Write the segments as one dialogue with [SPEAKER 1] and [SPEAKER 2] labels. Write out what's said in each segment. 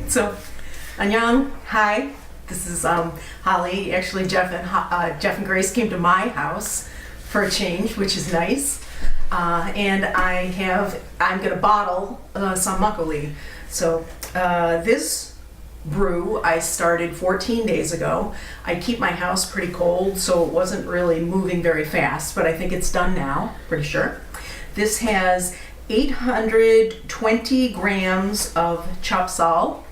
[SPEAKER 1] So, Annyeong, hi. This is Holly. Actually, Jeff and Grace came to my house for a change, which is nice. And I'm gonna bottle some makgeolli. So this brew I started 14 days ago. I keep my house pretty cold, so it wasn't really moving very fast, but I think it's done now, pretty sure. This has 820 grams of chapsal,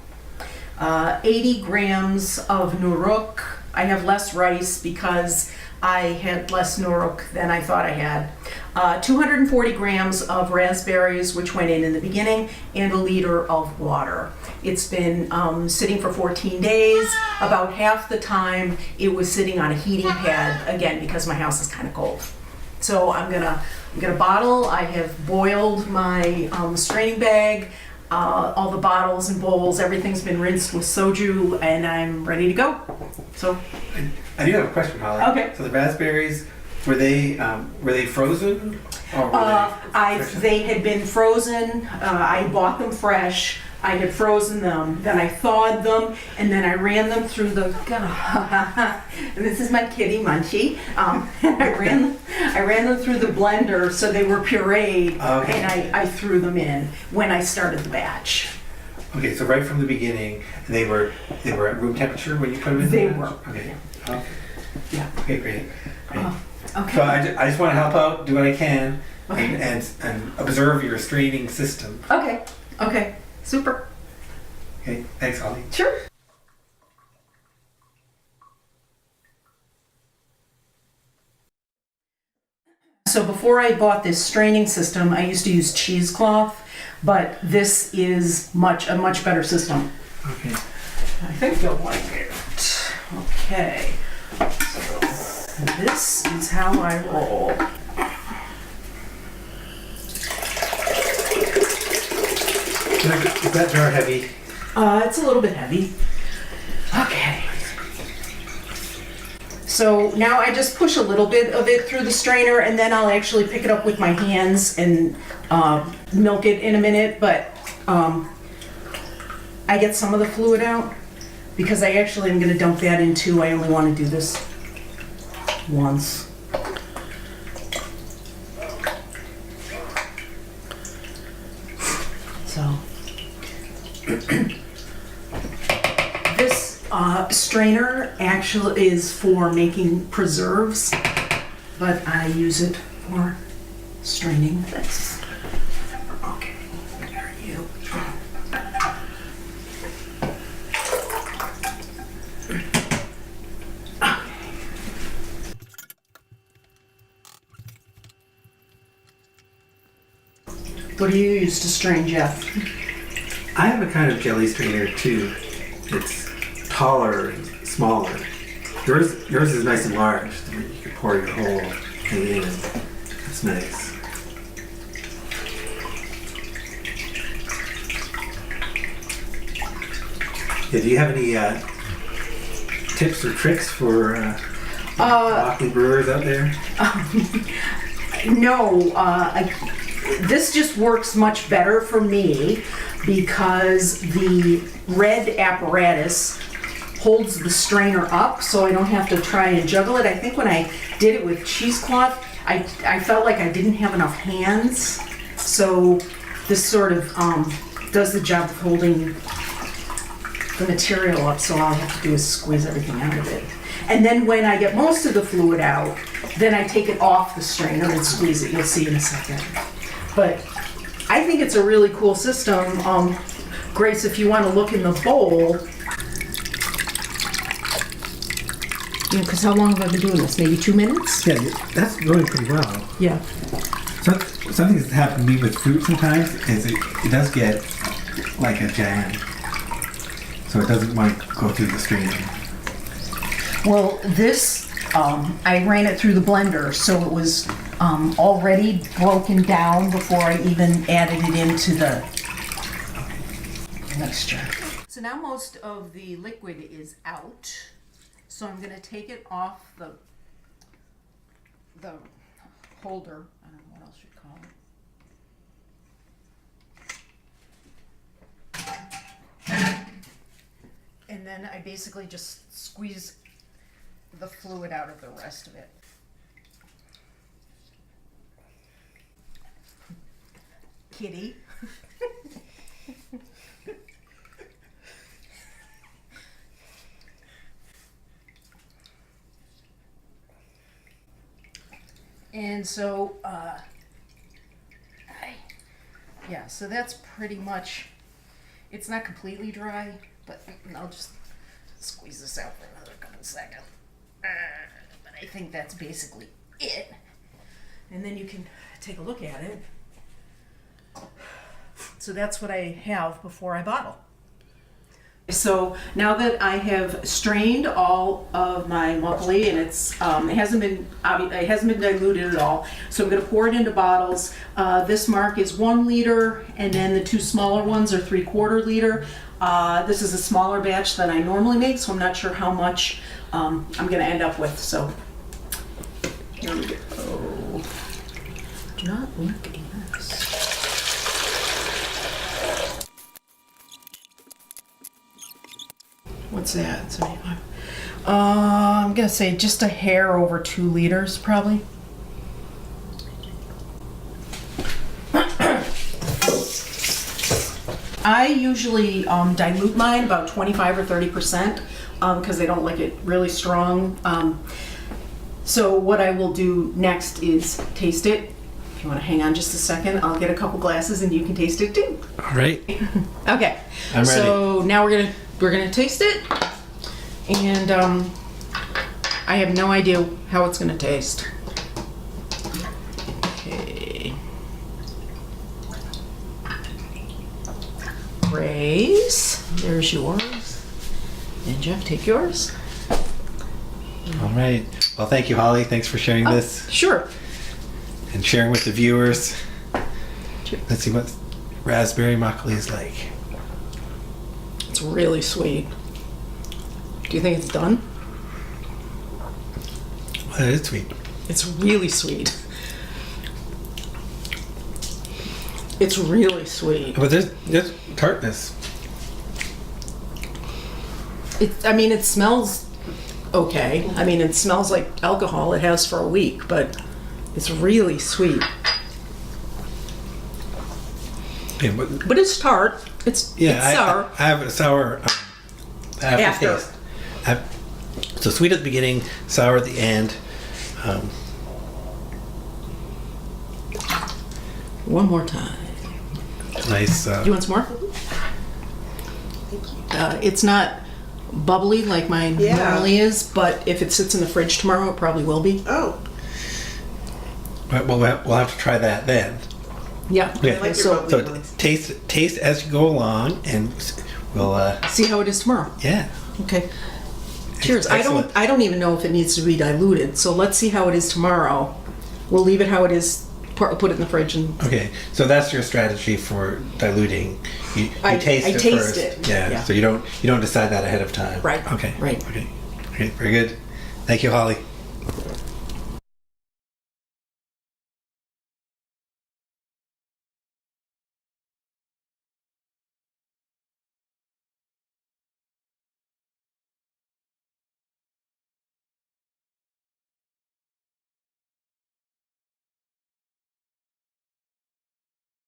[SPEAKER 1] 80 grams of nuruk. I have less rice because I had less nuruk than I thought I had. 240 grams of raspberries, which went in the beginning, and a liter of water. It's been sitting for 14 days. About half the time it was sitting on a heating pad, again, because my house is kind of cold. So I'm gonna bottle. I have boiled my straining bag. All the bottles and bowls, everything's been rinsed with soju, and I'm ready to go. So,
[SPEAKER 2] I do have a question, Holly.
[SPEAKER 1] Okay.
[SPEAKER 2] So the raspberries, were they frozen, or were
[SPEAKER 1] they had been frozen. I bought them fresh. I had frozen them, then I thawed them, and then I ran them through the. And this is my kitty Munchie. I ran them through the blender so they were pureed,
[SPEAKER 2] Okay.
[SPEAKER 1] and I threw them in when I started the batch.
[SPEAKER 2] Okay, so right from the beginning, they were at room temperature when you put them in.
[SPEAKER 1] They
[SPEAKER 2] the batch?
[SPEAKER 1] were.
[SPEAKER 2] Okay. Okay.
[SPEAKER 1] Yeah.
[SPEAKER 2] Okay, great.
[SPEAKER 1] Okay.
[SPEAKER 2] So I just want to help out, do what I can,
[SPEAKER 1] Okay.
[SPEAKER 2] and observe your straining system.
[SPEAKER 1] Okay. Okay. Super.
[SPEAKER 2] Okay, thanks, Holly.
[SPEAKER 1] Sure. So before I bought this straining system, I used to use cheesecloth, but this is a much better system.
[SPEAKER 2] Okay.
[SPEAKER 1] I think you'll like it. Okay. So this is how I roll.
[SPEAKER 2] Is that jar heavy?
[SPEAKER 1] It's a little bit heavy. Okay. So now I just push a little bit of it through the strainer, and then I'll actually pick it up with my hands and milk it in a minute, but I get some of the fluid out because I actually am going to dump that in too. I only want to do this once. So this strainer actually is for making preserves, but I use it for straining this. Okay, there are you. What do you use to strain, Jeff?
[SPEAKER 2] I have a kind of jelly strainer too. It's taller and smaller. Yours is nice and large. You can pour your whole thing in. It's nice. Yeah, do you have any tips or tricks for broccoli brewers out there?
[SPEAKER 1] No, this just works much better for me because the red apparatus holds the strainer up, so I don't have to try and juggle it. I think when I did it with cheesecloth, I felt like I didn't have enough hands, so this sort of does the job of holding the material up, so all I have to do is squeeze everything out of it. And then when I get most of the fluid out, then I take it off the strainer and squeeze it. You'll see in a second. But I think it's a really cool system. Grace, if you want to look in the bowl, because how long have I been doing this? Maybe 2 minutes?
[SPEAKER 2] Yeah, that's going pretty well.
[SPEAKER 1] Yeah.
[SPEAKER 2] So, something that's happened to me with fruit sometimes is it does get like a jam. So it doesn't want to go through the strainer.
[SPEAKER 1] Well, this, I ran it through the blender, so it was already broken down before I even added it into the mixture. So now most of the liquid is out, so I'm going to take it off the holder. I don't know what else you'd call it. then I basically just squeeze the fluid out of the rest of it. Kitty. And so, yeah, so that's pretty much, it's not completely dry, but I'll just squeeze this out for another couple seconds. But I think that's basically it. And then you can take a look at it. So that's what I have before I bottle. So now that I have strained all of my makgeolli and it hasn't been diluted at all, so I'm going to pour it into bottles. This mark is 1 liter, and then the 2 smaller ones are 3/4 liter. This is a smaller batch than I normally make, so I'm not sure how much I'm going to end up with. So here we go. Do not look in this. What's that? 75. I'm gonna say just a hair over 2 liters, probably. I usually dilute mine about 25 or 30% because I don't like it really strong. So what I will do next is taste it. If you want to hang on just a second, I'll get a couple glasses and you can taste it too.
[SPEAKER 2] All right.
[SPEAKER 1] Okay.
[SPEAKER 2] I'm ready.
[SPEAKER 1] So now we're gonna taste it, and I have no idea how it's gonna taste. Okay. Grace, there's yours. And Jeff, take yours.
[SPEAKER 2] All right. Well, thank you, Holly. Thanks for sharing this
[SPEAKER 1] Sure.
[SPEAKER 2] and sharing with the viewers. Let's see what raspberry makgeolli is like.
[SPEAKER 1] It's really sweet. Do you think it's done?
[SPEAKER 2] Well, it is sweet.
[SPEAKER 1] It's really sweet. It's really sweet.
[SPEAKER 2] But there's tartness.
[SPEAKER 1] It smells okay. I mean, it smells like alcohol it has for a week, but it's really sweet.
[SPEAKER 2] Yeah, but
[SPEAKER 1] But it's tart. It's sour.
[SPEAKER 2] I have a sour aftertaste. So sweet at the beginning, sour at the end.
[SPEAKER 1] One more time.
[SPEAKER 2] Nice.
[SPEAKER 1] Do you want some more? It's not bubbly like mine normally is, but if it sits in the fridge tomorrow, it probably will be.
[SPEAKER 3] Oh,
[SPEAKER 2] Well, we'll have to try that then.
[SPEAKER 1] Yeah.
[SPEAKER 2] Yeah.
[SPEAKER 3] I like your
[SPEAKER 2] So
[SPEAKER 3] bubbly ones.
[SPEAKER 2] taste as you go along, and we'll
[SPEAKER 1] See how it is tomorrow.
[SPEAKER 2] yeah.
[SPEAKER 1] Okay. Cheers.
[SPEAKER 2] Excellent.
[SPEAKER 1] I don't even know if it needs to be diluted, so let's see how it is tomorrow. We'll leave it how it is. Put it in the fridge and
[SPEAKER 2] Okay, so that's your strategy for diluting. You
[SPEAKER 1] I
[SPEAKER 2] taste it
[SPEAKER 1] taste
[SPEAKER 2] first.
[SPEAKER 1] it.
[SPEAKER 2] Yeah.
[SPEAKER 1] Yeah.
[SPEAKER 2] So you don't decide that ahead of time.
[SPEAKER 1] Right.
[SPEAKER 2] Okay.
[SPEAKER 1] Right.
[SPEAKER 2] Okay. Okay. Very good. Thank you, Holly.